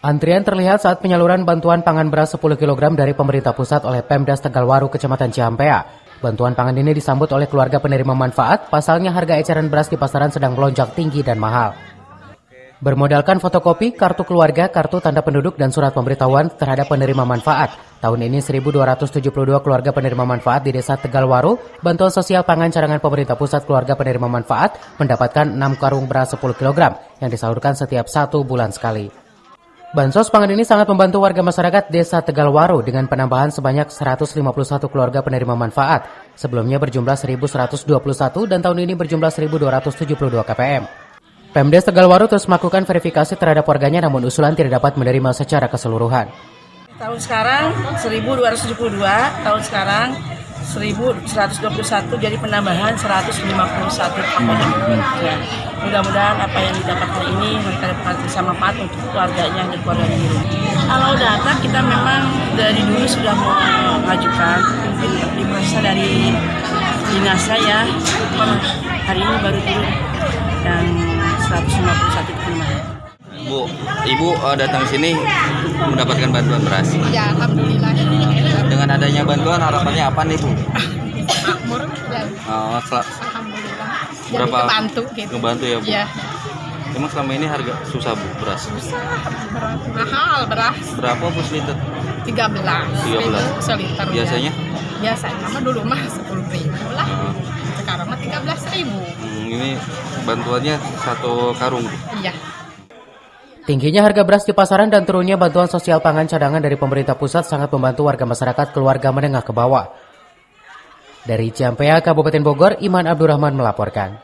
Antrian terlihat saat penyaluran bantuan pangan beras 10 kg dari pemerintah pusat oleh Pemdas Tegalwaru, Kecamatan Ciampea. Bantuan pangan ini disambut oleh keluarga penerima manfaat, pasalnya harga eceran beras di pasaran sedang melonjak tinggi dan mahal. Bermodalkan fotokopi, kartu keluarga, kartu tanda penduduk, dan surat pemberitahuan terhadap penerima manfaat. Tahun ini 1.272 keluarga penerima manfaat di Desa Tegalwaru, bantuan sosial pangan cadangan pemerintah pusat keluarga penerima manfaat mendapatkan 6 karung beras 10 kg yang disalurkan setiap 1 bulan sekali. Bansos pangan ini sangat membantu warga masyarakat Desa Tegalwaru dengan penambahan sebanyak 151 keluarga penerima manfaat. Sebelumnya berjumlah 1.121 dan tahun ini berjumlah 1.272 KPM. Pemdes Tegalwaru terus melakukan verifikasi terhadap warganya, namun usulan tidak dapat menerima secara keseluruhan. Tahun sekarang 1.272, tahun sekarang 1.121, jadi penambahan 151. Ya, mudah-mudahan apa yang didapatkan ini bisa manfaat untuk keluarganya dan keluarganya di rumah. Kalau data kita memang dari dulu sudah mengajukan, mungkin di proses dari dinas saya, hari ini baru turun dan 151 penambahan. Bu, Ibu datang sini mendapatkan bantuan beras. Ya, alhamdulillah. Dengan adanya bantuan harapannya apa nih, Bu? Makmur dan alhamdulillah. Jadi Berapa kebantu gitu. Ngebantu ya, Bu? Ya. Emang selama ini harga susah, Bu, beras? Susah, mahal beras. Berapa, Bu, seliter? 13.000 seliter. Biasanya? Ya. Biasanya mah dulu mah 10.000 lah. Sekarang mah 13.000. Ini bantuannya 1 karung. Iya. Tingginya harga beras di pasaran dan turunnya bantuan sosial pangan cadangan dari pemerintah pusat sangat membantu warga masyarakat keluarga menengah ke bawah. Dari Ciampea, Kabupaten Bogor, Iman Abdurrahman melaporkan.